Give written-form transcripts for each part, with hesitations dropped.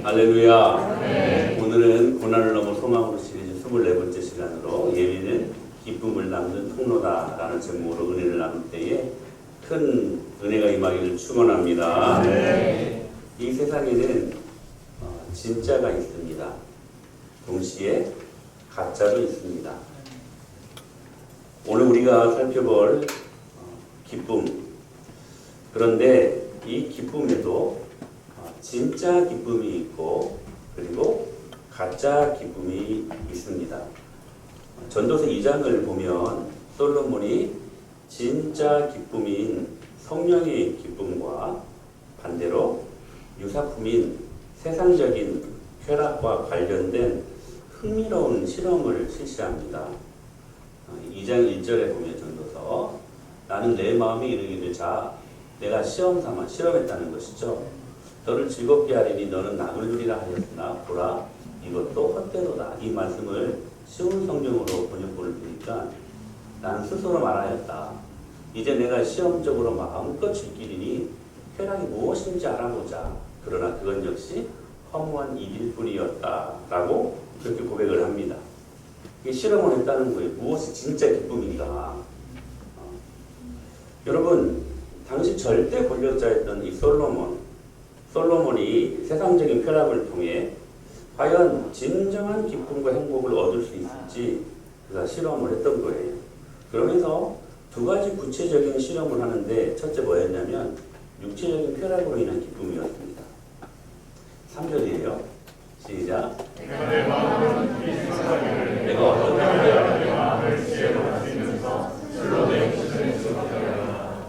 할렐루야. 네. 오늘은 고난을 넘어 소망으로 시리즈 24번째 시간으로 예비는 기쁨을 남는 통로다라는 제목으로 은혜를 나눌 때에 큰 은혜가 임하기를 축원합니다. 네. 이 세상에는 진짜가 있습니다. 동시에 가짜도 있습니다. 오늘 우리가 살펴볼 기쁨, 그런데 이 기쁨에도 진짜 기쁨이 있고 그리고 가짜 기쁨이 있습니다. 전도서 2장을 보면 솔로몬이 진짜 기쁨인 성령의 기쁨과 반대로 유사품인 세상적인 쾌락과 관련된 흥미로운 실험을 실시합니다. 2장 1절에 보면 전도서 나는 내 마음에 이르기를 자 내가 시험 삼아 실험했다는 것이죠. 너를 즐겁게 하리니 너는 낙을 누리라 하였으나 보라 이것도 헛되도다. 이 말씀을 쉬운 성경으로 번역본을 보니까 나는 스스로 말하였다. 이제 내가 시험적으로 마음껏 즐기리니 쾌락이 무엇인지 알아보자. 그러나 그건 역시 허무한 일일 뿐이었다. 라고 그렇게 고백을 합니다. 이게 실험을 했다는 거예요. 무엇이 진짜 기쁨인가. 여러분 당시 절대 권력자였던 이 솔로몬이 세상적인 쾌락을 통해 과연 진정한 기쁨과 행복을 얻을 수 있을지 그가 실험을 했던 거예요. 그러면서 두 가지 구체적인 실험을 하는데 첫째 뭐였냐면 육체적인 쾌락으로 인한 기쁨이었습니다. 3절이에요. 시작. 내가 어떤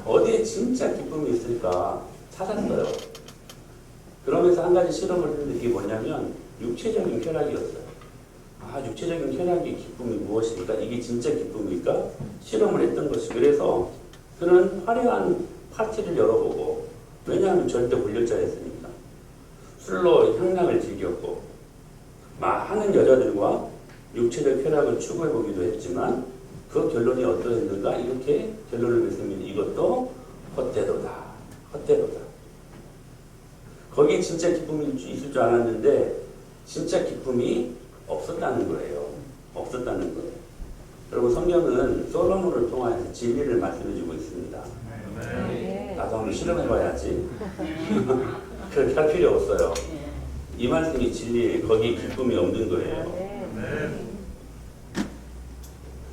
어디에 진짜 기쁨이 있을까 찾았어요. 그러면서 한 가지 실험을 했는데 이게 뭐냐면 육체적인 쾌락이었어요. 육체적인 쾌락의 기쁨이 무엇일까? 이게 진짜 기쁨일까? 실험을 했던 것이. 그래서 그는 화려한 파티를 열어보고, 왜냐하면 절대 권력자였으니까 술로 향락을 즐겼고 많은 여자들과 육체적 쾌락을 추구해보기도 했지만 그 결론이 어떠했는가? 이렇게 결론을 맺으면 이것도 헛되도다. 거기에 진짜 기쁨이 있을 줄 알았는데 진짜 기쁨이 없었다는 거예요. 여러분 성경은 솔로몬을 통하여서 진리를 말씀해주고 있습니다. 나도 한번 실험해봐야지. 그렇게 할 필요 없어요. 이 말씀이 진리예요. 거기에 기쁨이 없는 거예요.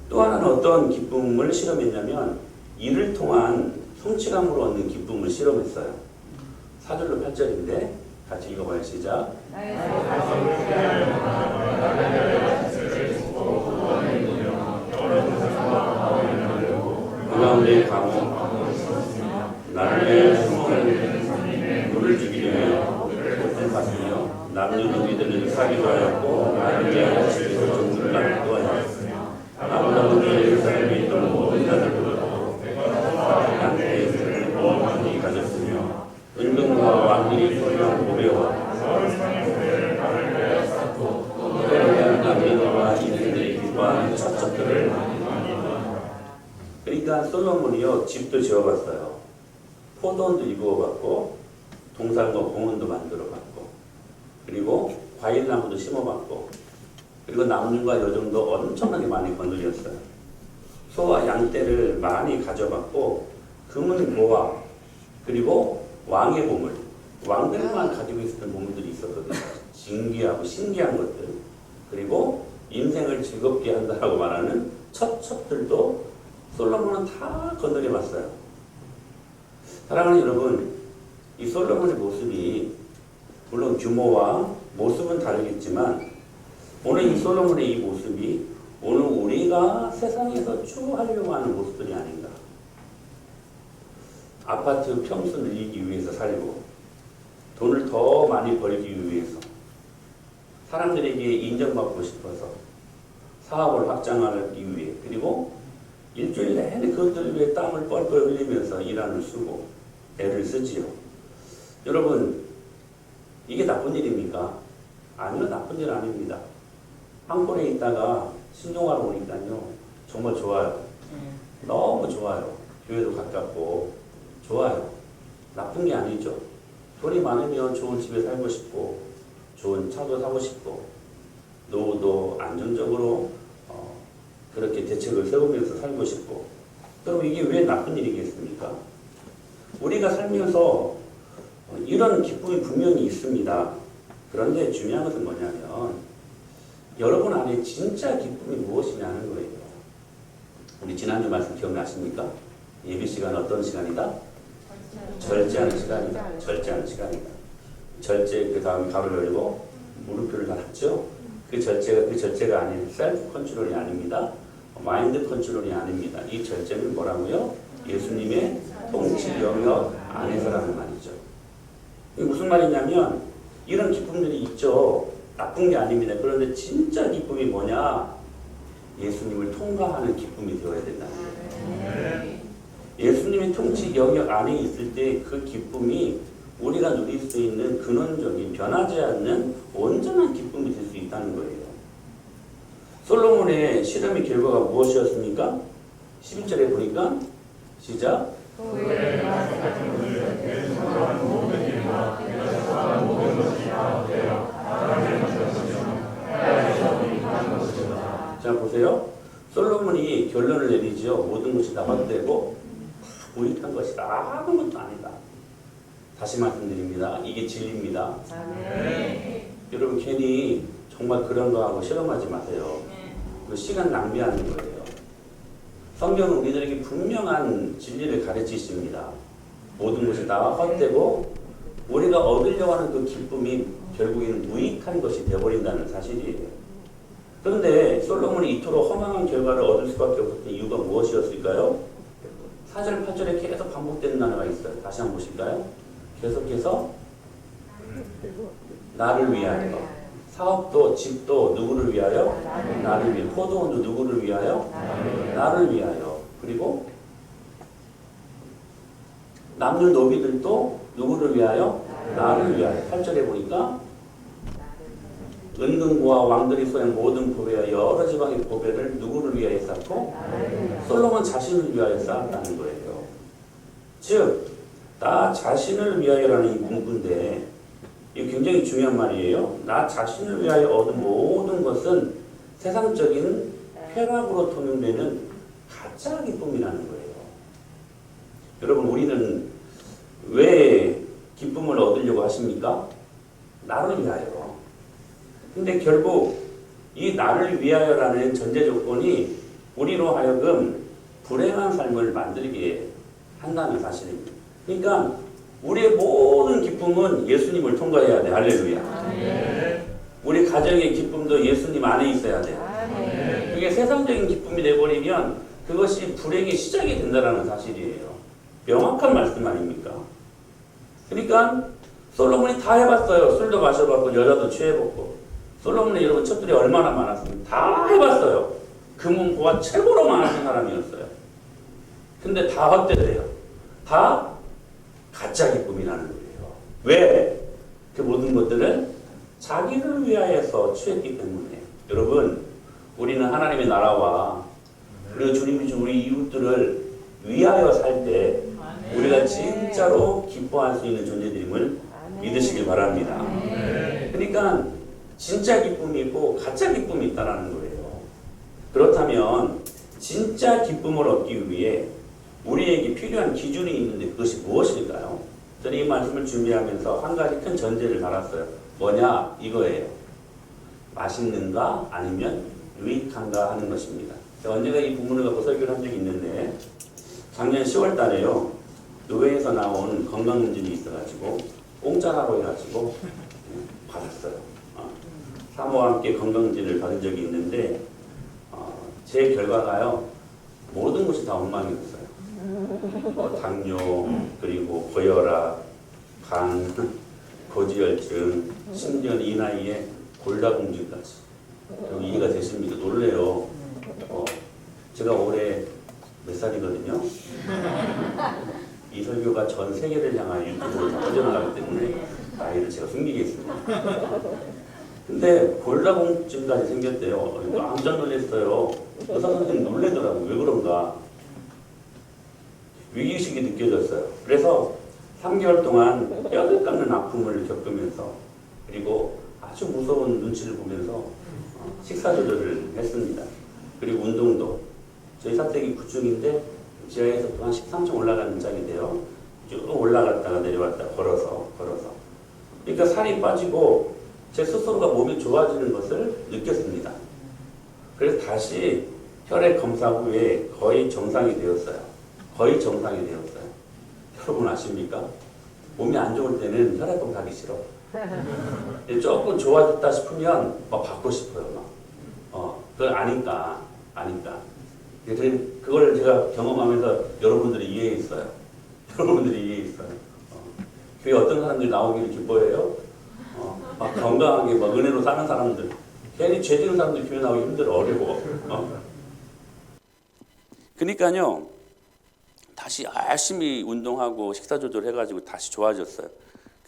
또 하나는 어떤 기쁨을 실험했냐면 일을 통한 성취감으로 얻는 기쁨을 실험했어요. 4절로 8절인데 같이 읽어봐요. 시작. 그 가운데 강호 나를 위해 숨어는 물을 죽이려며 꽃을 봤으며 남는 누이들을 사기도 하였고 나를 위하여 집에서 종들을 낳기도 하였으며 나보다 먼저 예루살렘에 있던 모든 자들보다도 한 대를 많이 가졌으며 은금과 왕들이 소리와 고배와 그에 대한 남녀와 인생들이 기뻐하는 첩첩들을 그러니까 솔로몬이요 집도 지어봤어요. 포도원도 입어봤고 동산과 공원도 만들어봤고 그리고 과일나무도 심어봤고 그리고 남녀과 여종도 엄청나게 많이 거느렸어요. 소와 양떼를 많이 가져봤고 금은 보화 그리고 왕의 보물, 왕들만 가지고 있었던 보물들이 있었거든요. 신기하고 신기한 것들, 그리고 인생을 즐겁게 한다라고 말하는 첩첩들도 솔로몬은 다 건드려봤어요. 사랑하는 여러분, 이 솔로몬의 모습이 물론 규모와 모습은 다르겠지만 오늘 이 솔로몬의 이 모습이 오늘 우리가 세상에서 추구하려고 하는 모습들이 아닌가. 아파트 평수 늘리기 위해서 살고 돈을 더 많이 벌기 위해서 사람들에게 인정받고 싶어서 사업을 확장하기 위해 그리고 일주일 내내 그것들 위해 땀을 뻘뻘 흘리면서 일하는 쓰고 애를 쓰지요. 여러분 이게 나쁜 일입니까? 아니요, 나쁜 일 아닙니다. 한권에 있다가 신동하러 오니까요 정말 좋아요. 너무 좋아요. 교회도 가깝고 좋아요. 나쁜 게 아니죠. 돈이 많으면 좋은 집에 살고 싶고 좋은 차도 사고 싶고 노후도 안정적으로 그렇게 대책을 세우면서 살고 싶고. 그럼 이게 왜 나쁜 일이겠습니까? 우리가 살면서 이런 기쁨이 분명히 있습니다. 그런데 중요한 것은 뭐냐면 여러분 안에 진짜 기쁨이 무엇이냐는 거예요. 우리 지난주 말씀 기억나십니까? 예배 시간 어떤 시간이다? 절제하는 시간이다. 절제하는 시간이다. 절제 그 다음에 가로를 열고 무릎표를 달았죠. 그 절제가 아닌 셀프 컨트롤이 아닙니다. 마인드 컨트롤이 아닙니다. 이 절제는 뭐라고요? 예수님의 통치 영역 안에서라는 말이죠. 이게 무슨 말이냐면 이런 기쁨들이 있죠. 나쁜 게 아닙니다. 그런데 진짜 기쁨이 뭐냐? 예수님을 통과하는 기쁨이 되어야 된다는 거예요. 예수님의 통치 영역 안에 있을 때 그 기쁨이 우리가 누릴 수 있는 근원적인 변하지 않는 온전한 기쁨이 될 수 있다는 거예요. 솔로몬의 실험의 결과가 무엇이었습니까? 11절에 보니까 시작. 자 보세요. 솔로몬이 결론을 내리지요. 모든 것이 다 헛되고 무익한 것이다. 아무것도 아니다. 다시 말씀드립니다. 이게 진리입니다. 여러분 괜히 정말 그런 거 하고 실험하지 마세요. 그 시간 낭비하는 거예요. 성경은 우리들에게 분명한 진리를 가르치십니다. 모든 것이 다 헛되고 우리가 얻으려고 하는 그 기쁨이 결국에는 무익한 것이 되어버린다는 사실이에요. 그런데 솔로몬이 이토록 허망한 결과를 얻을 수밖에 없었던 이유가 무엇이었을까요? 4절, 8절에 계속 반복되는 단어가 있어요. 다시 한번 보실까요? 계속해서 나를 위하여. 사업도 집도 누구를 위하여? 나를 위하여. 포도원도 누구를 위하여? 나를 위하여. 그리고 남녀 노비들도 누구를 위하여? 나를 위하여. 8절에 보니까 은근고와 왕들이 소유한 모든 보배와 여러 지방의 보배를 누구를 위하여 쌓고? 솔로몬 자신을 위하여 쌓았다는 거예요. 즉, 나 자신을 위하여라는 이 문구인데 이게 굉장히 중요한 말이에요. 나 자신을 위하여 얻은 모든 것은 세상적인 쾌락으로 통용되는 가짜 기쁨이라는 거예요. 여러분 우리는 왜 기쁨을 얻으려고 하십니까? 나를 위하여. 근데 결국 이 나를 위하여라는 전제 조건이 우리로 하여금 불행한 삶을 만들게 한다는 사실입니다. 그러니까 우리의 모든 기쁨은 예수님을 통과해야 돼. 할렐루야. 우리 가정의 기쁨도 예수님 안에 있어야 돼. 그게 세상적인 기쁨이 돼버리면 그것이 불행의 시작이 된다는 사실이에요. 명확한 말씀 아닙니까? 그러니까 솔로몬이 다 해봤어요. 술도 마셔봤고 여자도 취해봤고. 솔로몬의 여러분 첩들이 얼마나 많았습니까? 다 해봤어요. 금은보화 최고로 많았던 사람이었어요. 근데 다 헛되대요. 다 가짜 기쁨이라는 거예요. 왜? 그 모든 것들은 자기를 위하여서 취했기 때문에. 여러분 우리는 하나님의 나라와 그리고 주님이 준 우리 이웃들을 위하여 살 때 우리가 진짜로 기뻐할 수 있는 존재들임을 믿으시길 바랍니다. 그러니까 진짜 기쁨이 있고 가짜 기쁨이 있다는 거예요. 그렇다면 진짜 기쁨을 얻기 위해 우리에게 필요한 기준이 있는데 그것이 무엇일까요? 저는 이 말씀을 준비하면서 한 가지 큰 전제를 달았어요. 뭐냐? 이거예요. 맛있는가 아니면 유익한가 하는 것입니다. 제가 언젠가 이 부분을 갖고 설교를 한 적이 있는데 작년 10월 달에요. 노회에서 나온 건강검진이 있어가지고 공짜라고 해가지고 받았어요. 사모와 함께 건강검진을 받은 적이 있는데 제 결과가요. 모든 것이 다 엉망이었어요. 당뇨, 그리고 고혈압, 간, 고지혈증, 심지어 이 나이에 골다공증까지. 이해가 되십니까? 놀래요. 제가 올해 몇 살이거든요. 이 설교가 전 세계를 향한 유튜브로 퍼져나가기 때문에 나이를 제가 숨기겠습니다. 근데 골다공증까지 생겼대요. 깜짝 놀랐어요. 의사 선생님 놀래더라고요. 왜 그런가? 위기의식이 느껴졌어요. 그래서 3개월 동안 뼈를 깎는 아픔을 겪으면서 그리고 아주 무서운 눈치를 보면서 식사 조절을 했습니다. 그리고 운동도 저희 사택이 9층인데 지하에서 또 한 13층 올라가는 짝인데요. 쭉 올라갔다가 내려왔다 걸어서 그러니까 살이 빠지고 제 스스로가 몸이 좋아지는 것을 느꼈습니다. 그래서 다시 혈액 검사 후에 거의 정상이 되었어요. 여러분 아십니까? 몸이 안 좋을 때는 혈액 검사하기 싫어. 조금 좋아졌다 싶으면 막 받고 싶어요. 그걸 아니까. 그걸 제가 경험하면서 여러분들이 이해했어요. 교회 어떤 사람들이 나오기를 기뻐해요? 막 건강하게 막 은혜로 사는 사람들. 괜히 죄 지는 사람들 교회 나오기 힘들어, 어려워. 그러니까요, 다시 열심히 운동하고 식사 조절해가지고 다시 좋아졌어요.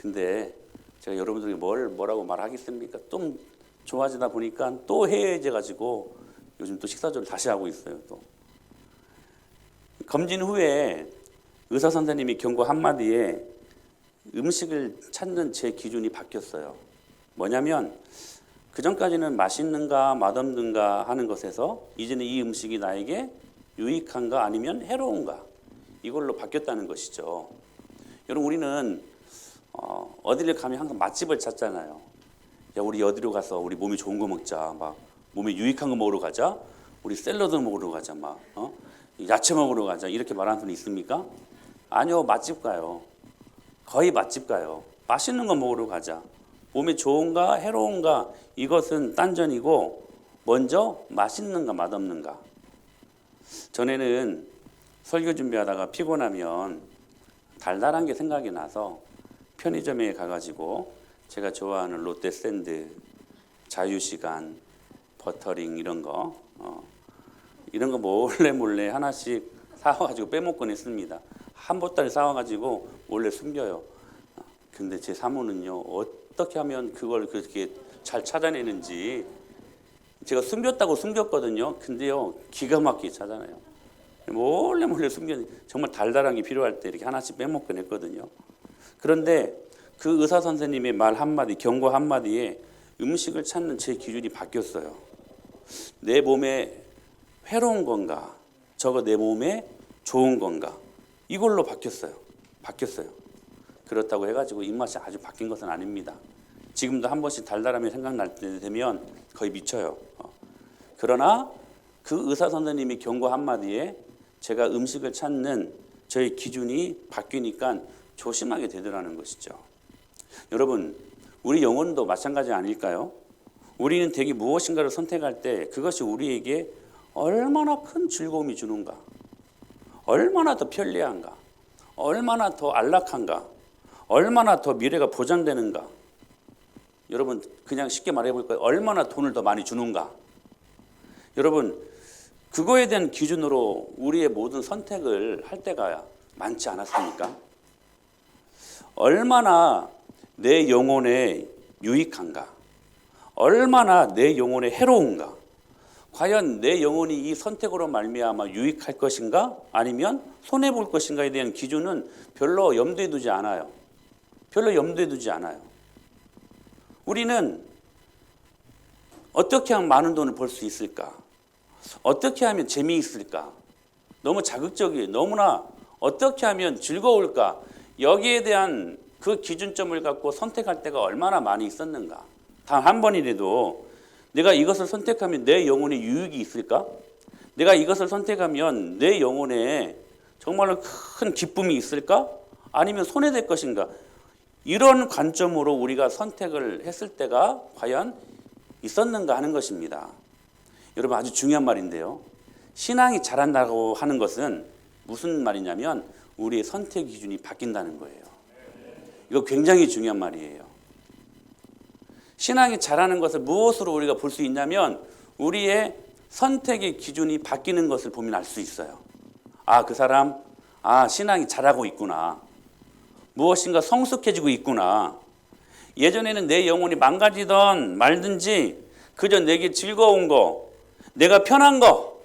근데 제가 여러분들에게 뭐라고 말하겠습니까? 좀 좋아지다 보니까 또 해이해져가지고 요즘 또 식사 조절 다시 하고 있어요. 또 검진 후에 의사 선생님이 경고 한마디에 음식을 찾는 제 기준이 바뀌었어요. 뭐냐면 그전까지는 맛있는가 맛없는가 하는 것에서 이제는 이 음식이 나에게 유익한가 아니면 해로운가 이걸로 바뀌었다는 것이죠. 여러분 우리는 어디를 가면 항상 맛집을 찾잖아요. 야 우리 어디로 가서 우리 몸이 좋은 거 먹자. 막 몸에 유익한 거 먹으러 가자. 우리 샐러드 먹으러 가자. 막 야채 먹으러 가자. 이렇게 말하는 분 있습니까? 아니요. 맛집 가요. 거의 맛집 가요. 맛있는 거 먹으러 가자. 몸에 좋은가 해로운가 이것은 딴전이고 먼저 맛있는가 맛없는가. 전에는 설교 준비하다가 피곤하면 달달한 게 생각이 나서 편의점에 가가지고 제가 좋아하는 롯데 샌드, 자유시간, 버터링 이런 거 몰래 하나씩 사와가지고 빼먹곤 했습니다. 한 보따리 사와가지고 몰래 숨겨요. 근데 제 사모는요 어떻게 하면 그걸 그렇게 잘 찾아내는지 제가 숨겼다고 숨겼거든요. 근데요 기가 막히게 찾아내요. 몰래 숨겨 정말 달달한 게 필요할 때 이렇게 하나씩 빼먹곤 했거든요. 그런데 그 의사 선생님의 말 한마디, 경고 한마디에 음식을 찾는 제 기준이 바뀌었어요. 내 몸에 해로운 건가, 저거 내 몸에 좋은 건가 이걸로 바뀌었어요. 그렇다고 해가지고 입맛이 아주 바뀐 것은 아닙니다. 지금도 한 번씩 달달함이 생각날 때 되면 거의 미쳐요. 그러나 그 의사 선생님이 경고 한마디에 제가 음식을 찾는 저의 기준이 바뀌니까 조심하게 되더라는 것이죠. 여러분, 우리 영혼도 마찬가지 아닐까요? 우리는 대개 무엇인가를 선택할 때 그것이 우리에게 얼마나 큰 즐거움이 주는가, 얼마나 더 편리한가, 얼마나 더 안락한가, 얼마나 더 미래가 보장되는가. 여러분 그냥 쉽게 말해볼까요? 얼마나 돈을 더 많이 주는가. 여러분 그거에 대한 기준으로 우리의 모든 선택을 할 때가 많지 않았습니까? 얼마나 내 영혼에 유익한가, 얼마나 내 영혼에 해로운가, 과연 내 영혼이 이 선택으로 말미암아 유익할 것인가 아니면 손해볼 것인가에 대한 기준은 별로 염두에 두지 않아요. 우리는 어떻게 하면 많은 돈을 벌 수 있을까? 어떻게 하면 재미있을까? 너무 자극적이에요. 너무나 어떻게 하면 즐거울까? 여기에 대한 그 기준점을 갖고 선택할 때가 얼마나 많이 있었는가? 단 한 번이라도 내가 이것을 선택하면 내 영혼에 유익이 있을까? 내가 이것을 선택하면 내 영혼에 정말로 큰 기쁨이 있을까? 아니면 손해될 것인가? 이런 관점으로 우리가 선택을 했을 때가 과연 있었는가 하는 것입니다. 여러분 아주 중요한 말인데요. 신앙이 자란다고 하는 것은 무슨 말이냐면 우리의 선택 기준이 바뀐다는 거예요. 이거 굉장히 중요한 말이에요. 신앙이 자라는 것을 무엇으로 우리가 볼 수 있냐면 우리의 선택의 기준이 바뀌는 것을 보면 알 수 있어요. 그 사람 신앙이 자라고 있구나. 무엇인가 성숙해지고 있구나. 예전에는 내 영혼이 망가지던 말든지 그저 내게 즐거운 거, 내가 편한 거,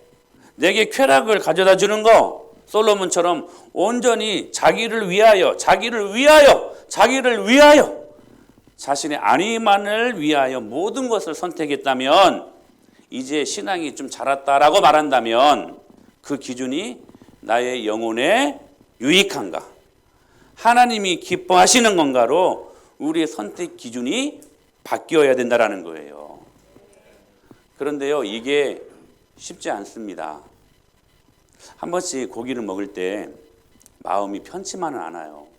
내게 쾌락을 가져다 주는 거, 솔로몬처럼 온전히 자기를 위하여 자신의 안위만을 위하여 모든 것을 선택했다면 이제 신앙이 좀 자랐다라고 말한다면 그 기준이 나의 영혼에 유익한가, 하나님이 기뻐하시는 건가로 우리의 선택 기준이 바뀌어야 된다라는 거예요. 그런데요, 이게 쉽지 않습니다. 한 번씩 고기를 먹을 때 마음이 편치만은 않아요.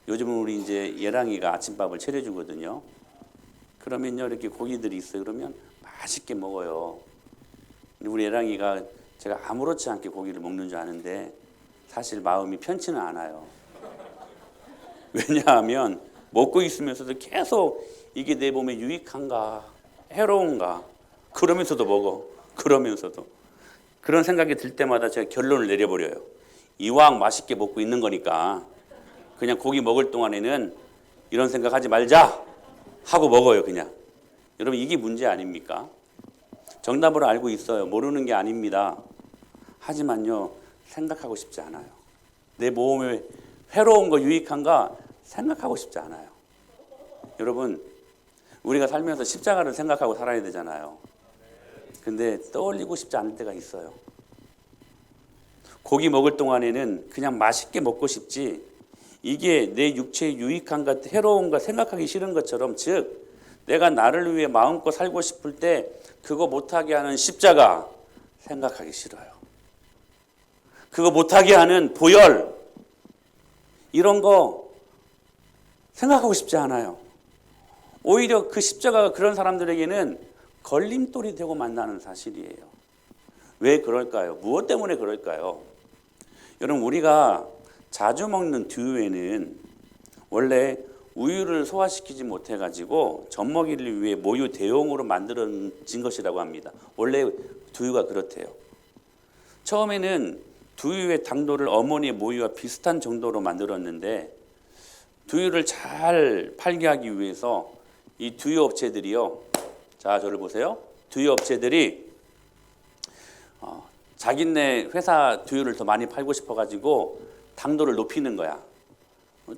요즘은 우리 이제 예랑이가 아침밥을 차려주거든요. 그러면요, 이렇게 고기들이 있어요. 그러면 맛있게 먹어요. 우리 예랑이가 제가 아무렇지 않게 고기를 먹는 줄 아는데 사실 마음이 편치는 않아요. 왜냐하면 먹고 있으면서도 계속 이게 내 몸에 유익한가, 해로운가, 그러면서도 먹어. 그러면서도. 그런 생각이 들 때마다 제가 결론을 내려버려요. 이왕 맛있게 먹고 있는 거니까 그냥 고기 먹을 동안에는 이런 생각하지 말자 하고 먹어요, 그냥. 여러분, 이게 문제 아닙니까? 정답을 알고 있어요. 모르는 게 아닙니다. 하지만요, 생각하고 싶지 않아요. 내 몸에 해로운 거 유익한가 생각하고 싶지 않아요. 여러분, 우리가 살면서 십자가를 생각하고 살아야 되잖아요. 근데 떠올리고 싶지 않을 때가 있어요. 고기 먹을 동안에는 그냥 맛있게 먹고 싶지, 이게 내 육체에 유익한가 해로운가 생각하기 싫은 것처럼, 즉 내가 나를 위해 마음껏 살고 싶을 때 그거 못하게 하는 십자가 생각하기 싫어요. 그거 못하게 하는 보혈, 이런 거 생각하고 싶지 않아요. 오히려 그 십자가가 그런 사람들에게는 걸림돌이 되고 만나는 사실이에요. 왜 그럴까요? 무엇 때문에 그럴까요? 여러분, 우리가 자주 먹는 두유에는 원래 우유를 소화시키지 못해가지고 젖먹이를 위해 모유 대용으로 만들어진 것이라고 합니다. 원래 두유가 그렇대요. 처음에는 두유의 당도를 어머니의 모유와 비슷한 정도로 만들었는데, 두유를 잘 팔게 하기 위해서 이 두유 업체들이요, 자, 저를 보세요. 두유 업체들이 자기네 회사 두유를 더 많이 팔고 싶어가지고 당도를 높이는 거야.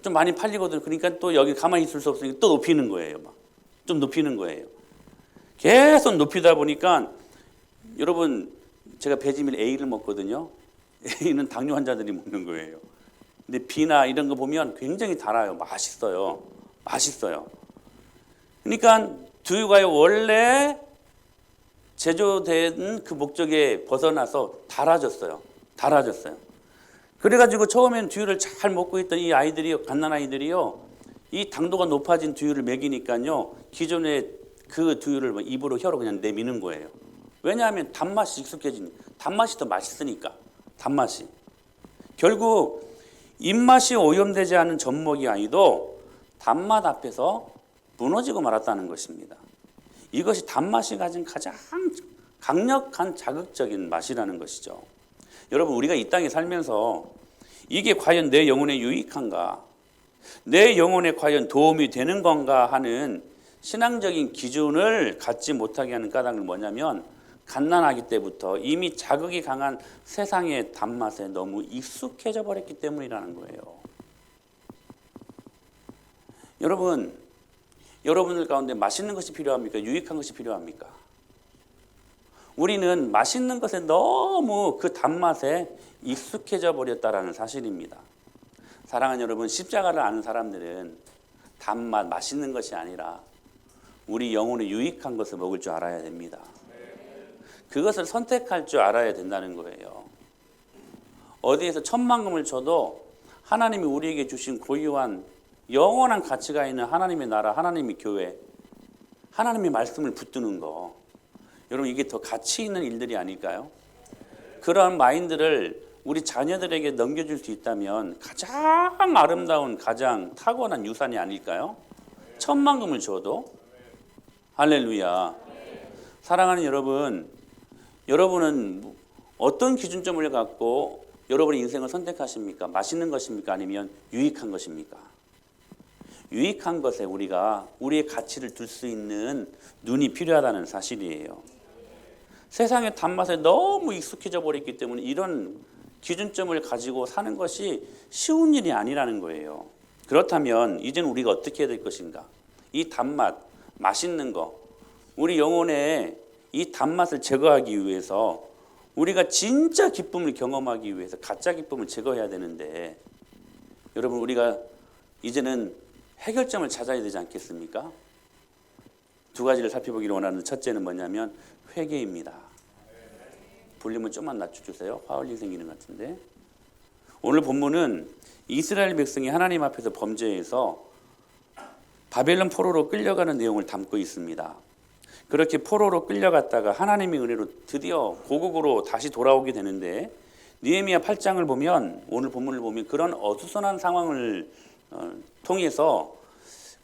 좀 많이 팔리거든. 그러니까 또 여기 가만히 있을 수 없으니까 또 높이는 거예요. 막. 좀 높이는 거예요. 계속 높이다 보니까, 여러분, 제가 배지밀 A를 먹거든요. A는 당뇨 환자들이 먹는 거예요. 근데 B나 이런 거 보면 굉장히 달아요. 맛있어요. 맛있어요. 그러니까 두유가 원래 제조된 그 목적에 벗어나서 달아졌어요. 달아졌어요. 그래가지고 처음엔 두유를 잘 먹고 있던 이 아이들이요, 갓난아이들이요, 이 당도가 높아진 두유를 먹이니까요, 기존의 그 두유를 입으로 혀로 그냥 내미는 거예요. 왜냐하면 단맛이 익숙해지니까, 단맛이 더 맛있으니까, 단맛이. 결국 입맛이 오염되지 않은 젖먹이 아이도 단맛 앞에서 무너지고 말았다는 것입니다. 이것이 단맛이 가진 가장 강력한 자극적인 맛이라는 것이죠. 여러분, 우리가 이 땅에 살면서 이게 과연 내 영혼에 유익한가, 내 영혼에 과연 도움이 되는 건가 하는 신앙적인 기준을 갖지 못하게 하는 까닭은 뭐냐면, 갓난아기 때부터 이미 자극이 강한 세상의 단맛에 너무 익숙해져 버렸기 때문이라는 거예요. 여러분들 가운데 맛있는 것이 필요합니까? 유익한 것이 필요합니까? 우리는 맛있는 것에 너무 그 단맛에 익숙해져 버렸다라는 사실입니다. 사랑하는 여러분, 십자가를 아는 사람들은 단맛, 맛있는 것이 아니라 우리 영혼에 유익한 것을 먹을 줄 알아야 됩니다. 그것을 선택할 줄 알아야 된다는 거예요. 어디에서 천만금을 줘도 하나님이 우리에게 주신 고유한 영원한 가치가 있는 하나님의 나라, 하나님의 교회, 하나님의 말씀을 붙드는 거, 여러분, 이게 더 가치 있는 일들이 아닐까요? 그런 마인드를 우리 자녀들에게 넘겨줄 수 있다면 가장 아름다운, 가장 타고난 유산이 아닐까요? 천만금을 줘도. 할렐루야. 사랑하는 여러분, 여러분은 어떤 기준점을 갖고 여러분의 인생을 선택하십니까? 맛있는 것입니까? 아니면 유익한 것입니까? 유익한 것에 우리가 우리의 가치를 둘 수 있는 눈이 필요하다는 사실이에요. 세상의 단맛에 너무 익숙해져 버렸기 때문에 이런 기준점을 가지고 사는 것이 쉬운 일이 아니라는 거예요. 그렇다면 이제는 우리가 어떻게 해야 될 것인가? 이 단맛, 맛있는 거, 우리 영혼의 이 단맛을 제거하기 위해서 우리가 진짜 기쁨을 경험하기 위해서 가짜 기쁨을 제거해야 되는데, 여러분 우리가 이제는 해결점을 찾아야 되지 않겠습니까? 두 가지를 살펴보기를 원하는 첫째는 뭐냐면 회개입니다. 볼륨을 좀만 낮춰주세요. 화울링 생기는 것 같은데. 오늘 본문은 이스라엘 백성이 하나님 앞에서 범죄해서 바벨론 포로로 끌려가는 내용을 담고 있습니다. 그렇게 포로로 끌려갔다가 하나님의 은혜로 드디어 고국으로 다시 돌아오게 되는데, 느헤미야 8장을 보면, 오늘 본문을 보면 그런 어수선한 상황을 통해서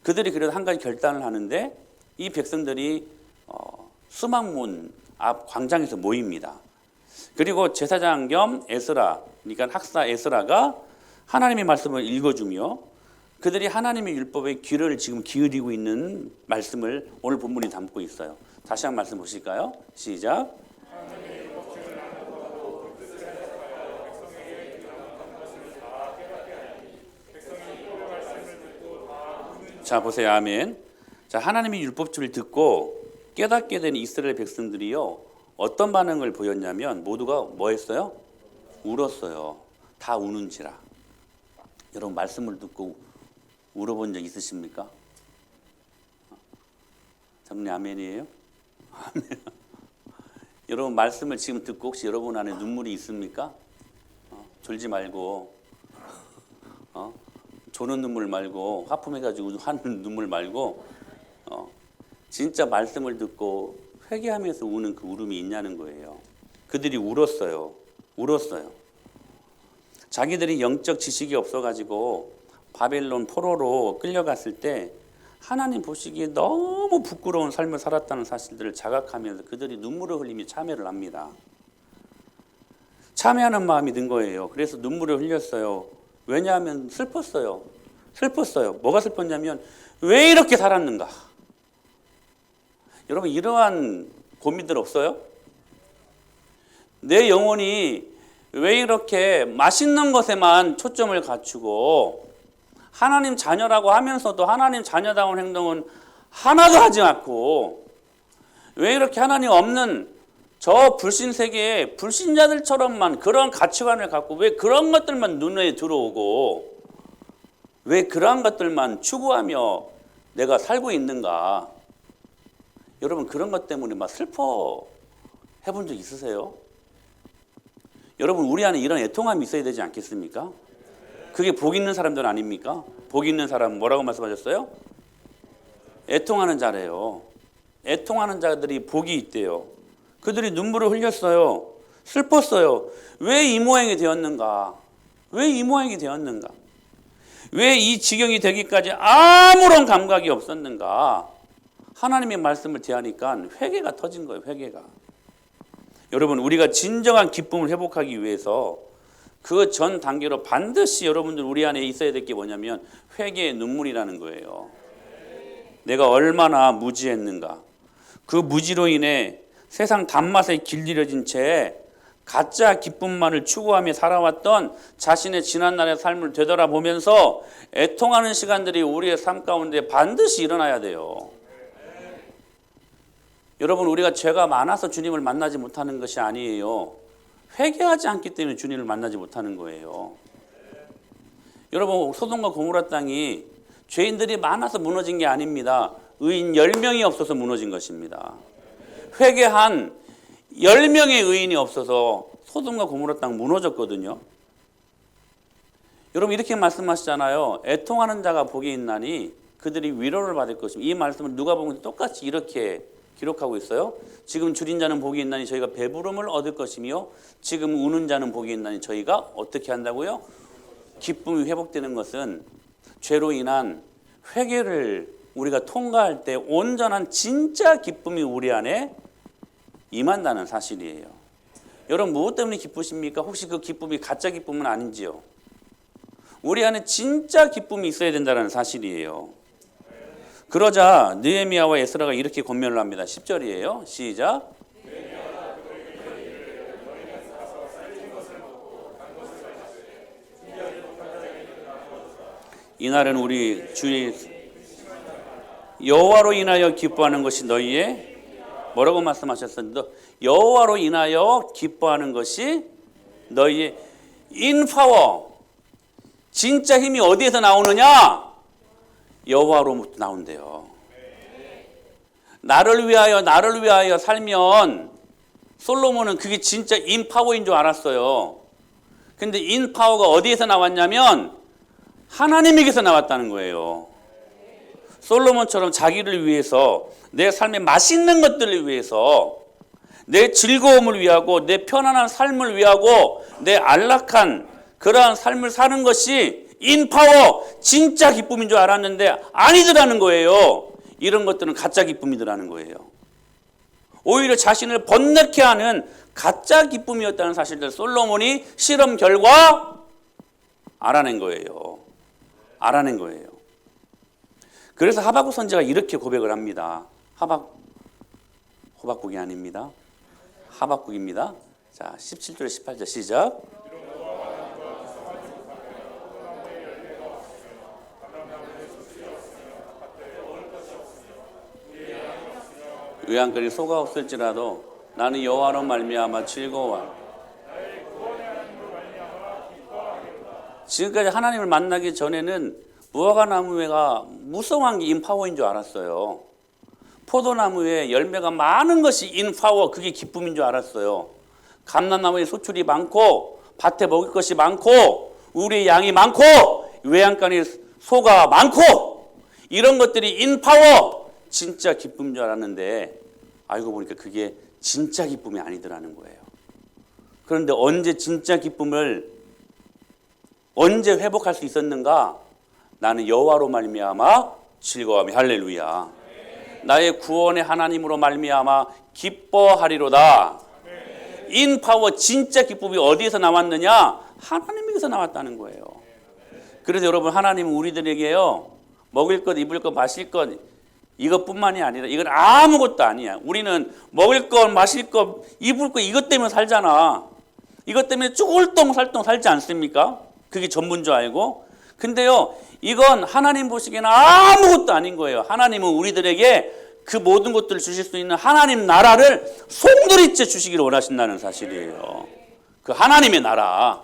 그들이 그래도 한 가지 결단을 하는데, 이 백성들이 수막문 앞 광장에서 모입니다. 그리고 제사장 겸 에스라, 그러니까 학사 에스라가 하나님의 말씀을 읽어주며 그들이 하나님의 율법에 귀를 지금 기울이고 있는 말씀을 오늘 본문이 담고 있어요. 다시 한 번 말씀 보실까요? 시작. 자, 보세요. 아멘. 자, 하나님의 율법주를 듣고 깨닫게 된 이스라엘 백성들이요, 어떤 반응을 보였냐면 모두가 뭐 했어요? 울었어요. 다 우는지라. 여러분 말씀을 듣고 울어본 적 있으십니까? 장로님 아멘이에요? 아멘. 여러분 말씀을 지금 듣고 혹시 여러분 안에 눈물이 있습니까? 졸지 말고, 조는 눈물 말고, 하품해가지고 하는 눈물 말고, 진짜 말씀을 듣고 회개하면서 우는 그 울음이 있냐는 거예요. 그들이 울었어요. 자기들이 영적 지식이 없어가지고 바벨론 포로로 끌려갔을 때 하나님 보시기에 너무 부끄러운 삶을 살았다는 사실들을 자각하면서 그들이 눈물을 흘리며 참회를 합니다. 참회하는 마음이 든 거예요. 그래서 눈물을 흘렸어요. 왜냐하면 슬펐어요. 뭐가 슬펐냐면 왜 이렇게 살았는가? 여러분 이러한 고민들 없어요? 내 영혼이 왜 이렇게 맛있는 것에만 초점을 갖추고 하나님 자녀라고 하면서도 하나님 자녀다운 행동은 하나도 하지 않고, 왜 이렇게 하나님 없는 저 불신 세계에 불신자들처럼만 그런 가치관을 갖고 왜 그런 것들만 눈에 들어오고 왜 그러한 것들만 추구하며 내가 살고 있는가? 여러분 그런 것 때문에 막 슬퍼 해본 적 있으세요? 여러분 우리 안에 이런 애통함이 있어야 되지 않겠습니까? 그게 복 있는 사람들 아닙니까? 복 있는 사람 뭐라고 말씀하셨어요? 애통하는 자래요. 애통하는 자들이 복이 있대요. 그들이 눈물을 흘렸어요. 슬펐어요. 왜 이 모양이 되었는가? 왜 이 지경이 되기까지 아무런 감각이 없었는가? 하나님의 말씀을 대하니까 회개가 터진 거예요. 회개가. 여러분 우리가 진정한 기쁨을 회복하기 위해서 그 전 단계로 반드시 여러분들 우리 안에 있어야 될 게 뭐냐면 회개의 눈물이라는 거예요. 내가 얼마나 무지했는가. 그 무지로 인해 세상 단맛에 길들여진 채 가짜 기쁨만을 추구하며 살아왔던 자신의 지난날의 삶을 되돌아보면서 애통하는 시간들이 우리의 삶 가운데 반드시 일어나야 돼요. 여러분 우리가 죄가 많아서 주님을 만나지 못하는 것이 아니에요. 회개하지 않기 때문에 주님을 만나지 못하는 거예요. 여러분 소돔과 고모라 땅이 죄인들이 많아서 무너진 게 아닙니다. 의인 10명이 없어서 무너진 것입니다. 회개한 10명의 의인이 없어서 소돔과 고모라 땅 무너졌거든요. 여러분 이렇게 말씀하시잖아요. 애통하는 자가 복이 있나니 그들이 위로를 받을 것입니다. 이 말씀을 누가복음에서 똑같이 이렇게 기록하고 있어요. 지금 줄인 자는 복이 있나니 저희가 배부름을 얻을 것이며 지금 우는 자는 복이 있나니 저희가 어떻게 한다고요? 기쁨이 회복되는 것은 죄로 인한 회개를 우리가 통과할 때 온전한 진짜 기쁨이 우리 안에 임한다는 사실이에요. 여러분 무엇 때문에 기쁘십니까? 혹시 그 기쁨이 가짜 기쁨은 아닌지요? 우리 안에 진짜 기쁨이 있어야 된다는 사실이에요. 그러자 느헤미야와 에스라가 이렇게 권면을 합니다. 10절이에요. 시작. 이날은 우리 주의 여호와로 인하여 기뻐하는 것이 너희의 뭐라고 말씀하셨었는데 여호와로 인하여 기뻐하는 것이 너희의 인파워 진짜 힘이 어디에서 나오느냐? 여호와로부터 나온대요. 나를 위하여 살면 솔로몬은 그게 진짜 인파워인 줄 알았어요. 근데 인파워가 어디에서 나왔냐면 하나님에게서 나왔다는 거예요. 솔로몬처럼 자기를 위해서 내 삶의 맛있는 것들을 위해서 내 즐거움을 위하고 내 편안한 삶을 위하고 내 안락한 그러한 삶을 사는 것이 인파워 진짜 기쁨인 줄 알았는데 아니더라는 거예요. 이런 것들은 가짜 기쁨이더라는 거예요. 오히려 자신을 번뇌케 하는 가짜 기쁨이었다는 사실을 솔로몬이 실험 결과 알아낸 거예요. 그래서 하박국 선지자가 이렇게 고백을 합니다. 호박국이 아닙니다. 하박국입니다. 자, 17절 18절 시작. 의향거리 소가 없을지라도 나는 여호와로 말미암아 즐거워. 지금까지 하나님을 만나기 전에는 무화과나무가 무성한 게 인파워인 줄 알았어요. 포도나무에 열매가 많은 것이 인파워, 그게 기쁨인 줄 알았어요. 감람나무에 소출이 많고 밭에 먹을 것이 많고 우리의 양이 많고 외양간에 소가 많고 이런 것들이 인파워, 진짜 기쁨인 줄 알았는데 알고 보니까 그게 진짜 기쁨이 아니더라는 거예요. 그런데 언제 진짜 기쁨을 언제 회복할 수 있었는가? 나는 여호와로 말미암아 즐거워하며 할렐루야. 나의 구원의 하나님으로 말미암아 기뻐하리로다. 인파워 진짜 기쁨이 어디에서 나왔느냐? 하나님에게서 나왔다는 거예요. 그래서 여러분 하나님은 우리들에게요 먹을 것, 입을 것, 마실 것 이것뿐만이 아니라 이건 아무것도 아니야. 우리는 먹을 것, 마실 것, 입을 것 이것 때문에 살잖아. 이것 때문에 쫄똥살똥 살지 않습니까? 그게 전부인 줄 알고. 근데요 이건 하나님 보시기에는 아무것도 아닌 거예요. 하나님은 우리들에게 그 모든 것들을 주실 수 있는 하나님 나라를 송두리째 주시기를 원하신다는 사실이에요. 그 하나님의 나라,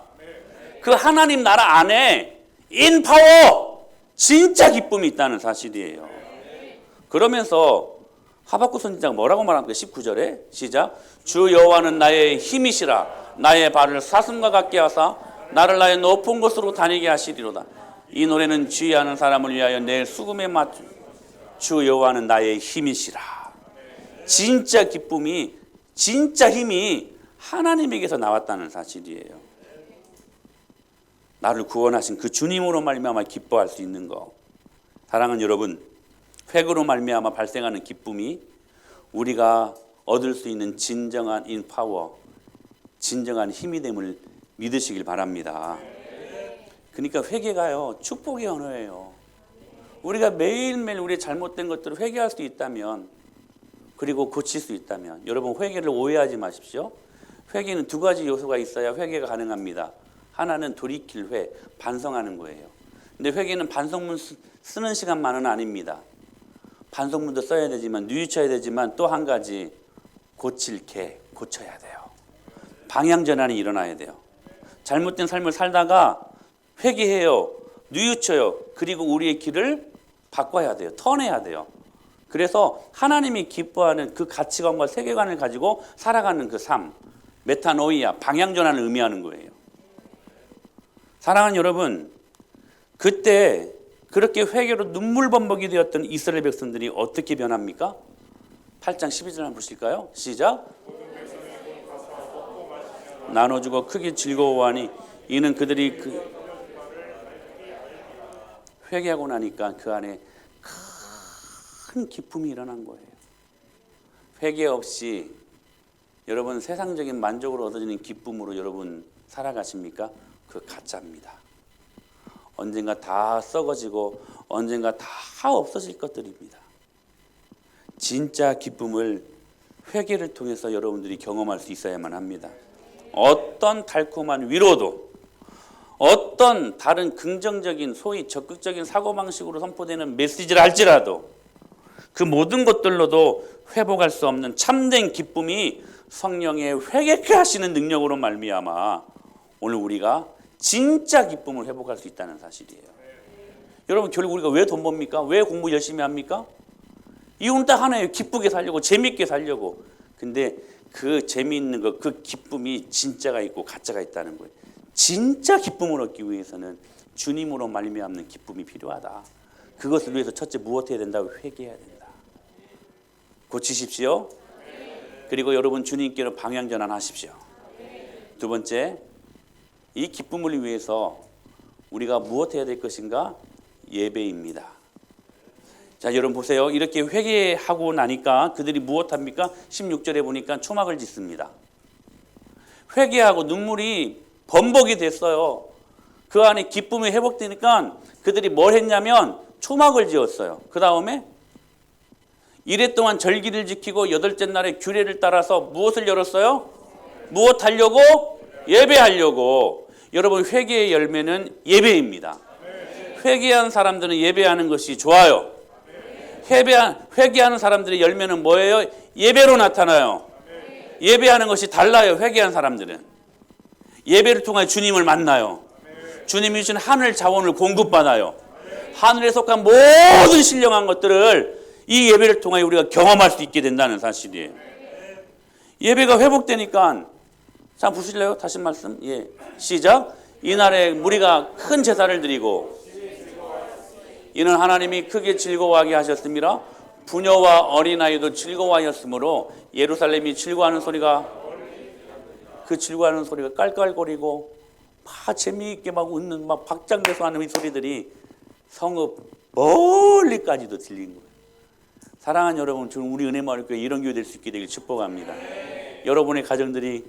그 하나님 나라 안에 인파워 진짜 기쁨이 있다는 사실이에요. 그러면서 하박국 선지자가 뭐라고 말합니까? 19절에 시작. 주 여호와는 나의 힘이시라. 나의 발을 사슴과 같게 하사 나를 나의 높은 곳으로 다니게 하시리로다. 이 노래는 주의하는 사람을 위하여 내 수금에 맞추. 주 여호와는 나의 힘이시라. 진짜 기쁨이, 진짜 힘이 하나님에게서 나왔다는 사실이에요. 나를 구원하신 그 주님으로 말미암아 기뻐할 수 있는 거. 사랑하는 여러분, 획으로 말미암아 발생하는 기쁨이 우리가 얻을 수 있는 진정한 인파워, 진정한 힘이 됨을 믿으시길 바랍니다. 그러니까 회개가요 축복의 언어예요. 우리가 매일매일 우리의 잘못된 것들을 회개할 수 있다면, 그리고 고칠 수 있다면, 여러분 회개를 오해하지 마십시오. 회개는 두 가지 요소가 있어야 회개가 가능합니다. 하나는 돌이킬 회, 반성하는 거예요. 근데 회개는 반성문 쓰는 시간만은 아닙니다. 반성문도 써야 되지만, 뉘우쳐야 되지만, 또 한 가지 고칠 개, 고쳐야 돼요. 방향 전환이 일어나야 돼요. 잘못된 삶을 살다가 회개해요, 뉘우쳐요. 그리고 우리의 길을 바꿔야 돼요. 턴해야 돼요. 그래서 하나님이 기뻐하는 그 가치관과 세계관을 가지고 살아가는 그 삶, 메타노이아, 방향 전환을 의미하는 거예요. 사랑하는 여러분, 그때 그렇게 회개로 눈물범벅이 되었던 이스라엘 백성들이 어떻게 변합니까? 8장 12절 한번 보실까요? 시작. 나눠주고 크게 즐거워하니 이는 그들이 회개하고 나니까 그 안에 큰 기쁨이 일어난 거예요. 회개 없이 여러분 세상적인 만족으로 얻어지는 기쁨으로 여러분 살아가십니까? 그 가짜입니다. 언젠가 다 썩어지고 언젠가 다 없어질 것들입니다. 진짜 기쁨을 회개를 통해서 여러분들이 경험할 수 있어야만 합니다. 어떤 달콤한 위로도, 어떤 다른 긍정적인 소위 적극적인 사고방식으로 선포되는 메시지를 할지라도 그 모든 것들로도 회복할 수 없는 참된 기쁨이 성령의 회개케 하시는 능력으로 말미암아 오늘 우리가 진짜 기쁨을 회복할 수 있다는 사실이에요. 여러분 결국 우리가 왜 돈 법니까? 왜 공부 열심히 합니까? 이유는 딱 하나예요. 기쁘게 살려고, 재밌게 살려고. 근데 그 재미있는 것, 그 기쁨이 진짜가 있고 가짜가 있다는 거예요. 진짜 기쁨을 얻기 위해서는 주님으로 말미암는 기쁨이 필요하다. 그것을 위해서 첫째 무엇 해야 된다? 회개해야 된다. 고치십시오. 그리고 여러분 주님께로 방향 전환하십시오. 두 번째, 이 기쁨을 위해서 우리가 무엇 해야 될 것인가? 예배입니다. 자, 여러분 보세요. 이렇게 회개하고 나니까 그들이 무엇합니까? 16절에 보니까 초막을 짓습니다. 회개하고 눈물이 범벅이 됐어요. 그 안에 기쁨이 회복되니까 그들이 뭘 했냐면 초막을 지었어요. 그 다음에 이래 동안 절기를 지키고 여덟째 날에 규례를 따라서 무엇을 열었어요? 무엇 하려고? 예배하려고. 여러분 회개의 열매는 예배입니다. 회개한 사람들은 예배하는 것이 좋아요. 회개하는 사람들의 열매는 뭐예요? 예배로 나타나요. 예배하는 것이 달라요. 회개한 사람들은 예배를 통해 주님을 만나요. 주님이 주신 하늘 자원을 공급받아요. 하늘에 속한 모든 신령한 것들을 이 예배를 통해 우리가 경험할 수 있게 된다는 사실이에요. 예배가 회복되니까 자 보실래요? 다시 말씀. 예, 시작. 이날에 무리가 큰 제사를 드리고 이는 하나님이 크게 즐거워하게 하셨습니다. 부녀와 어린아이도 즐거워하였으므로 예루살렘이 즐거워하는 소리가 그 즐거워하는 소리가 깔깔거리고 막 재미있게 막 웃는 막 박장대소하는 이 소리들이 성읍 멀리까지도 들린 거예요. 사랑하는 여러분, 저는 우리 은혜마을교회 이런 교회 될 수 있게 되길 축복합니다. 여러분의 가정들이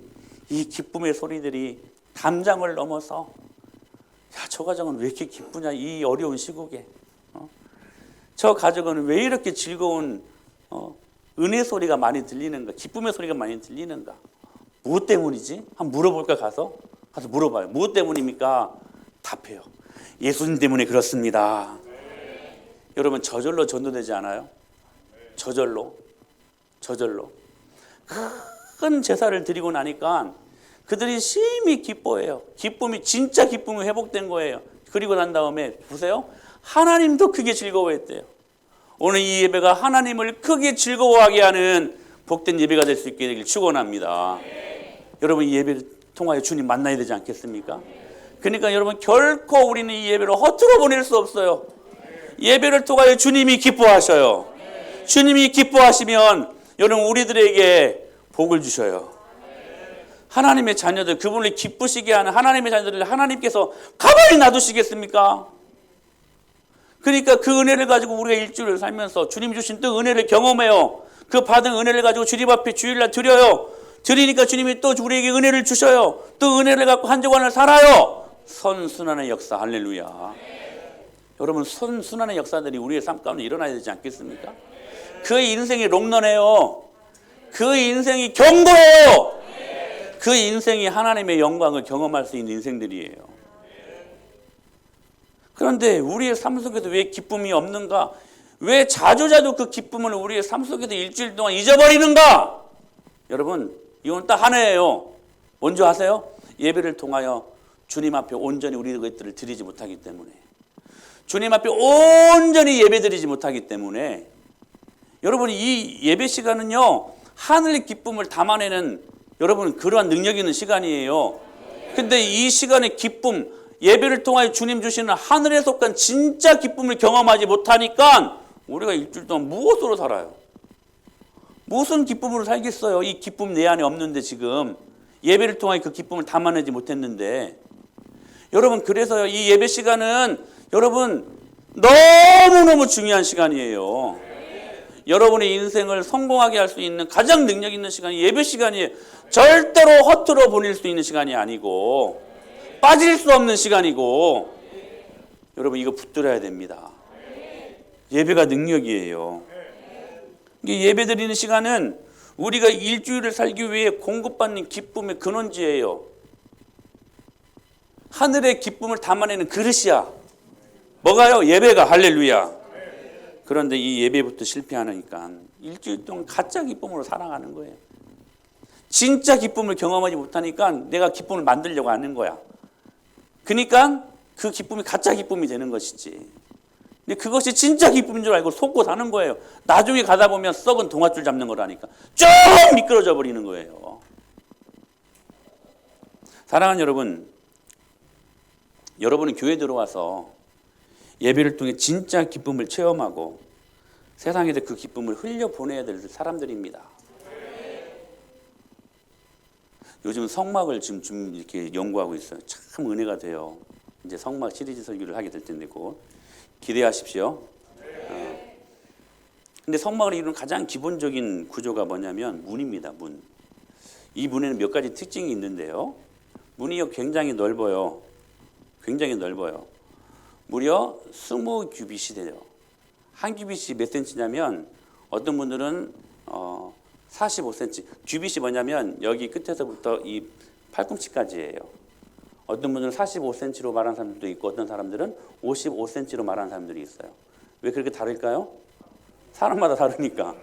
이 기쁨의 소리들이 담장을 넘어서 야, 저 가정은 왜 이렇게 기쁘냐 이 어려운 시국에 저 가정은 왜 이렇게 즐거운 은혜 소리가 많이 들리는가, 기쁨의 소리가 많이 들리는가, 무엇 때문이지? 한번 물어볼까? 가서 물어봐요. 무엇 때문입니까? 답해요. 예수님 때문에 그렇습니다. 여러분 저절로 전도되지 않아요? 저절로 큰 제사를 드리고 나니까 그들이 심히 기뻐해요. 기쁨이 진짜 기쁨이 회복된 거예요. 그리고 난 다음에 보세요. 하나님도 크게 즐거워했대요. 오늘 이 예배가 하나님을 크게 즐거워하게 하는 복된 예배가 될 수 있게 되길 축원합니다. 여러분 이 예배를 통하여 주님 만나야 되지 않겠습니까? 그러니까 여러분 결코 우리는 이 예배를 허투루 보낼 수 없어요. 예배를 통하여 주님이 기뻐하셔요. 주님이 기뻐하시면 여러분 우리들에게 복을 주셔요. 하나님의 자녀들, 그분을 기쁘시게 하는 하나님의 자녀들을 하나님께서 가만히 놔두시겠습니까? 그러니까 그 은혜를 가지고 우리가 일주일을 살면서 주님 주신 또 은혜를 경험해요. 그 받은 은혜를 가지고 주님 앞에 주일날 드려요. 드리니까 주님이 또 우리에게 은혜를 주셔요. 또 은혜를 갖고 한 주간을 살아요. 선순환의 역사, 할렐루야. 여러분 선순환의 역사들이 우리의 삶 가운데 일어나야 되지 않겠습니까? 그 인생이 롱런해요. 그 인생이 견고해요. 그 인생이 하나님의 영광을 경험할 수 있는 인생들이에요. 그런데 우리의 삶 속에도 왜 기쁨이 없는가? 왜 자주자주 그 기쁨을 우리의 삶 속에도 일주일 동안 잊어버리는가? 여러분 이건 딱 하나예요. 뭔지 아세요? 예배를 통하여 주님 앞에 온전히 우리 것들을 드리지 못하기 때문에, 주님 앞에 온전히 예배드리지 못하기 때문에, 여러분 이 예배 시간은요 하늘의 기쁨을 담아내는 여러분 그러한 능력이 있는 시간이에요. 근데 이 시간의 기쁨, 예배를 통하여 주님 주시는 하늘에 속한 진짜 기쁨을 경험하지 못하니까 우리가 일주일 동안 무엇으로 살아요? 무슨 기쁨으로 살겠어요? 이 기쁨 내 안에 없는데, 지금 예배를 통하여 그 기쁨을 담아내지 못했는데. 여러분 그래서요 이 예배 시간은 여러분 너무너무 중요한 시간이에요. 여러분의 인생을 성공하게 할 수 있는 가장 능력 있는 시간이 예배 시간이에요. 절대로 허투루 보낼 수 있는 시간이 아니고 빠질 수 없는 시간이고, 여러분 이거 붙들어야 됩니다. 예배가 능력이에요. 예배 드리는 시간은 우리가 일주일을 살기 위해 공급받는 기쁨의 근원지예요. 하늘의 기쁨을 담아내는 그릇이야. 뭐가요? 예배가. 할렐루야. 그런데 이 예배부터 실패하니까 일주일 동안 가짜 기쁨으로 살아가는 거예요. 진짜 기쁨을 경험하지 못하니까 내가 기쁨을 만들려고 하는 거야. 그러니까 그 기쁨이 가짜 기쁨이 되는 것이지. 근데 그것이 진짜 기쁨인 줄 알고 속고 사는 거예요. 나중에 가다 보면 썩은 동아줄 잡는 거라니까. 쭉 미끄러져 버리는 거예요. 사랑하는 여러분, 여러분은 교회 들어와서 예배를 통해 진짜 기쁨을 체험하고 세상에서 그 기쁨을 흘려보내야 될 사람들입니다. 요즘 성막을 지금 이렇게 연구하고 있어요. 참 은혜가 돼요. 이제 성막 시리즈 설교를 하게 될 텐데 곧 기대하십시오. 근데 성막을 이루는 가장 기본적인 구조가 뭐냐면 문입니다. 문. 이 문에는 몇 가지 특징이 있는데요. 문이 굉장히 넓어요. 굉장히 넓어요. 무려 20규빗이 돼요. 한 규빗이 몇 센치냐면 어떤 분들은 45cm. 규빗이 뭐냐면 여기 끝에서부터 이 팔꿈치까지예요. 어떤 분들은 45cm로 말하는 사람들도 있고 어떤 사람들은 55cm로 말하는 사람들이 있어요. 왜 그렇게 다를까요? 사람마다 다르니까.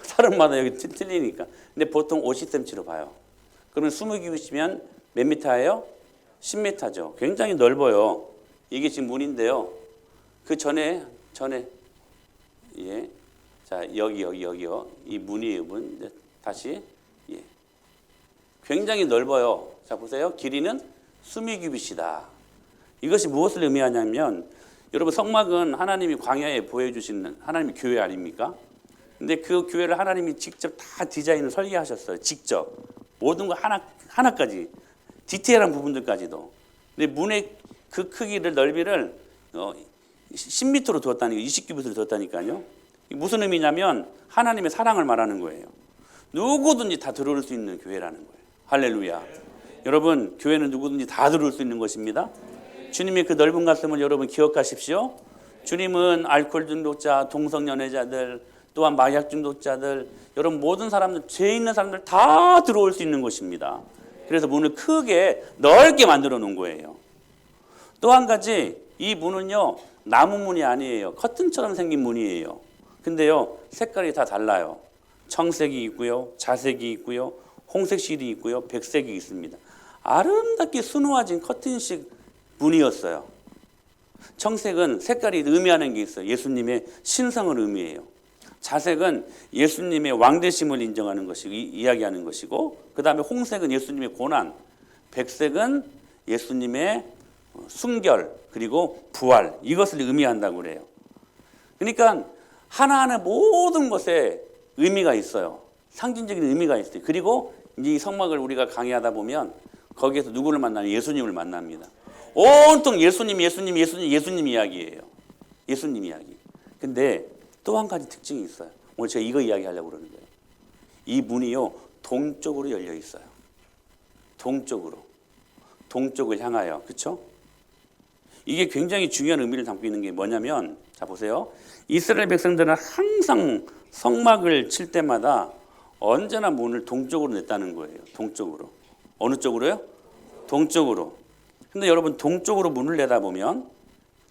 사람마다 여기 틀리니까. 근데 보통 50cm로 봐요. 그러면 20규빗이면 몇 미터예요? 10m죠. 굉장히 넓어요. 이게 지금 문인데요. 그 전에 예. 자, 여기요. 이 문이에요, 문. 이제 다시 예. 굉장히 넓어요. 자, 보세요. 길이는 20규빗이다. 이것이 무엇을 의미하냐면 여러분 성막은 하나님이 광야에 보여주신 하나님의 교회 아닙니까? 근데 그 교회를 하나님이 직접 다 디자인을 설계하셨어요. 직접. 모든 거 하나까지. 디테일한 부분들까지도. 근데 문의 그 크기를 넓이를 10m로 두었다니까 20규빗으로 두었다니까요. 무슨 의미냐면 하나님의 사랑을 말하는 거예요. 누구든지 다 들어올 수 있는 교회라는 거예요. 할렐루야. 여러분 교회는 누구든지 다 들어올 수 있는 것입니다. 주님의 그 넓은 가슴을 여러분 기억하십시오. 주님은 알코올 중독자, 동성연애자들, 또한 마약 중독자들, 여러분 모든 사람들, 죄 있는 사람들 다 들어올 수 있는 것입니다. 그래서 문을 크게 넓게 만들어 놓은 거예요. 또 한 가지, 이 문은요 나무 문이 아니에요. 커튼처럼 생긴 문이에요. 근데요 색깔이 다 달라요. 청색이 있고요, 자색이 있고요, 홍색 실이 있고요, 백색이 있습니다. 아름답게 수놓아진 커튼식 문이었어요. 청색은 색깔이 의미하는 게 있어요. 예수님의 신성을 의미해요. 자색은 예수님의 왕되심을 인정하는 것이고 이야기하는 것이고, 그 다음에 홍색은 예수님의 고난, 백색은 예수님의 순결 그리고 부활, 이것을 의미한다고 그래요. 그러니까 하나하나 모든 것에 의미가 있어요. 상징적인 의미가 있어요. 그리고 이 성막을 우리가 강의하다 보면 거기에서 누구를 만나면 예수님을 만납니다. 온통 예수님 이야기예요. 예수님 이야기. 근데 또 한 가지 특징이 있어요. 오늘 제가 이거 이야기하려고 그러는 거예요. 이 문이요 동쪽으로 열려 있어요. 동쪽을 향하여. 그렇죠? 이게 굉장히 중요한 의미를 담고 있는 게 뭐냐면, 자 보세요. 이스라엘 백성들은 항상 성막을 칠 때마다 언제나 문을 동쪽으로 냈다는 거예요. 동쪽으로. 어느 쪽으로요? 동쪽으로. 근데 여러분 동쪽으로 문을 내다 보면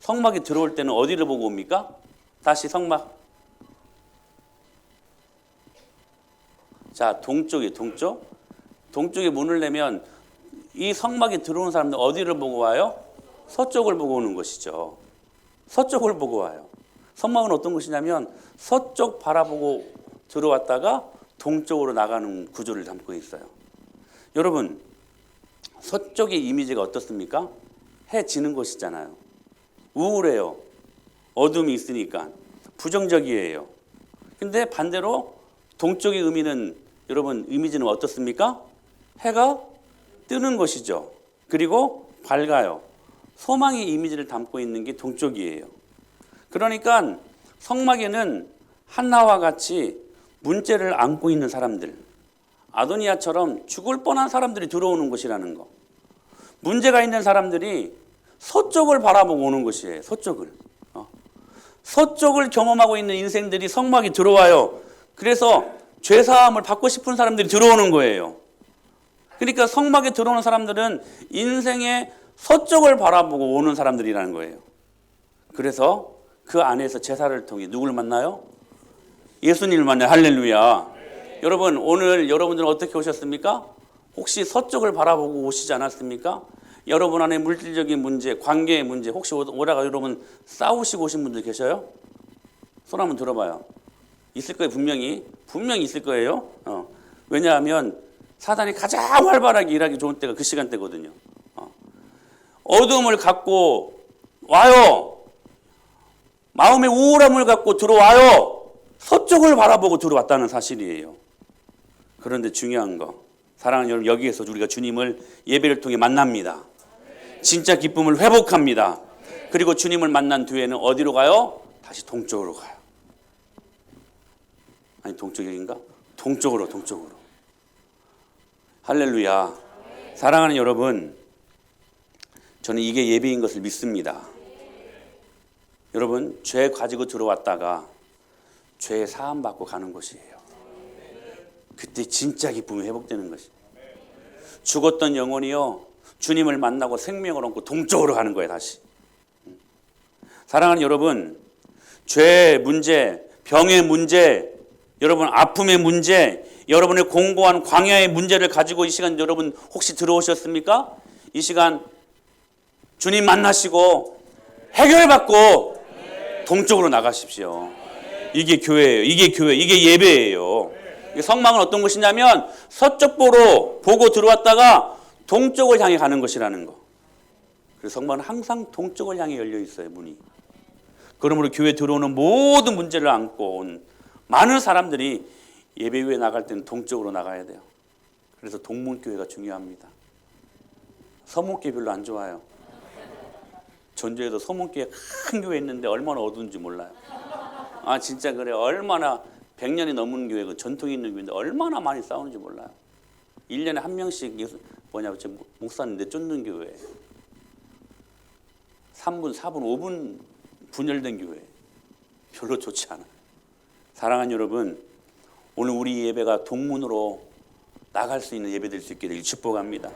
성막에 들어올 때는 어디를 보고 옵니까? 다시 성막. 자, 동쪽에 문을 내면 이 성막에 들어오는 사람들 어디를 보고 와요? 서쪽을 보고 오는 것이죠. 서쪽을 보고 와요. 성막은 어떤 것이냐면 서쪽 바라보고 들어왔다가 동쪽으로 나가는 구조를 담고 있어요. 여러분, 서쪽의 이미지가 어떻습니까? 해 지는 곳이잖아요. 우울해요. 어둠이 있으니까. 부정적이에요. 근데 반대로 동쪽의 의미는, 여러분 이미지는 어떻습니까? 해가 뜨는 것이죠. 그리고 밝아요. 소망의 이미지를 담고 있는 게 동쪽이에요. 그러니까 성막에는 한나와 같이 문제를 안고 있는 사람들, 아도니아처럼 죽을 뻔한 사람들이 들어오는 곳이라는 거. 문제가 있는 사람들이 서쪽을 바라보고 오는 것이에요. 서쪽을 경험하고 있는 인생들이 성막에 들어와요. 그래서 죄사함을 받고 싶은 사람들이 들어오는 거예요. 그러니까 성막에 들어오는 사람들은 인생의 서쪽을 바라보고 오는 사람들이라는 거예요. 그래서 그 안에서 제사를 통해 누구를 만나요? 예수님을 만나요. 할렐루야. 여러분, 오늘 여러분들은 어떻게 오셨습니까? 혹시 서쪽을 바라보고 오시지 않았습니까? 여러분 안에 물질적인 문제, 관계의 문제, 혹시 오다가 여러분 싸우시고 오신 분들 계셔요? 손 한번 들어봐요. 있을 거예요. 분명히 있을 거예요. 왜냐하면 사단이 가장 활발하게 일하기 좋은 때가 그 시간대거든요. 어둠을 갖고 와요. 마음의 우울함을 갖고 들어와요. 서쪽을 바라보고 들어왔다는 사실이에요. 그런데 중요한 거, 사랑하는 여러분, 여기에서 우리가 주님을 예배를 통해 만납니다. 진짜 기쁨을 회복합니다. 그리고 주님을 만난 뒤에는 어디로 가요? 다시 동쪽으로 가요. 아니, 동쪽인가? 동쪽으로. 할렐루야. 사랑하는 여러분, 저는 이게 예배인 것을 믿습니다. 여러분, 죄 가지고 들어왔다가 죄 사함 받고 가는 것이에요. 그때 진짜 기쁨이 회복되는 것이에요. 죽었던 영혼이요, 주님을 만나고 생명을 얻고 동쪽으로 가는 거예요. 다시. 사랑하는 여러분, 죄의 문제, 병의 문제, 여러분 아픔의 문제, 여러분의 공고한 광야의 문제를 가지고 이 시간 여러분 혹시 들어오셨습니까? 이 시간 주님 만나시고 해결받고 동쪽으로 나가십시오. 이게 교회예요. 이게 예배예요. 성막은 어떤 것이냐면 서쪽 보고 들어왔다가 동쪽을 향해 가는 것이라는 거. 그래서 성막은 항상 동쪽을 향해 열려 있어요. 문이. 그러므로 교회 들어오는 모든 문제를 안고 온 많은 사람들이 예배 후에 나갈 때는 동쪽으로 나가야 돼요. 그래서 동문교회가 중요합니다. 서문교회 별로 안 좋아요. 전주에도 서문교회 큰 교회 있는데 얼마나 어두운지 몰라요. 아 진짜 그래요. 얼마나 100년이 넘은 교회고 전통이 있는 교회인데 얼마나 많이 싸우는지 몰라요. 1년에 한 명씩 목사님인데 쫓는 교회. 3분, 4분, 5분 분열된 교회. 별로 좋지 않아요. 사랑하는 여러분, 오늘 우리 예배가 동문으로 나갈 수 있는 예배 될 수 있게 되길 축복합니다.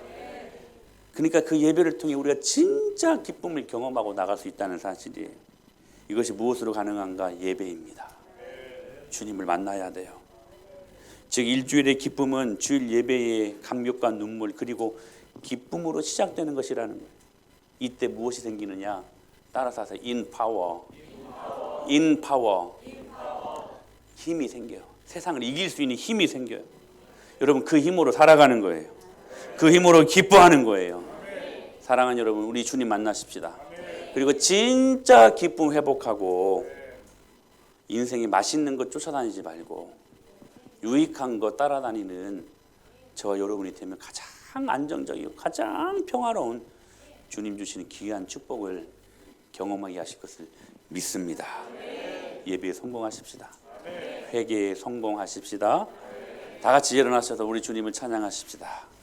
그러니까 그 예배를 통해 우리가 진짜 기쁨을 경험하고 나갈 수 있다는 사실이에요. 이것이 무엇으로 가능한가? 예배입니다. 주님을 만나야 돼요. 즉 일주일의 기쁨은 주일 예배의 감격과 눈물 그리고 기쁨으로 시작되는 것이라는 거예요. 이때 무엇이 생기느냐? 따라서 하세요. in power. 힘이 생겨요. 세상을 이길 수 있는 힘이 생겨요. 여러분 그 힘으로 살아가는 거예요. 그 힘으로 기뻐하는 거예요. 사랑하는 여러분, 우리 주님 만나십시다. 그리고 진짜 기쁨 회복하고 인생에 맛있는 것 쫓아다니지 말고 유익한 것 따라다니는 저와 여러분이 되면 가장 안정적이고 가장 평화로운 주님 주시는 귀한 축복을 경험하게 하실 것을 믿습니다. 예배에 성공하십시다. 회개에 성공하십시다. 다 같이 일어나셔서 우리 주님을 찬양하십시다.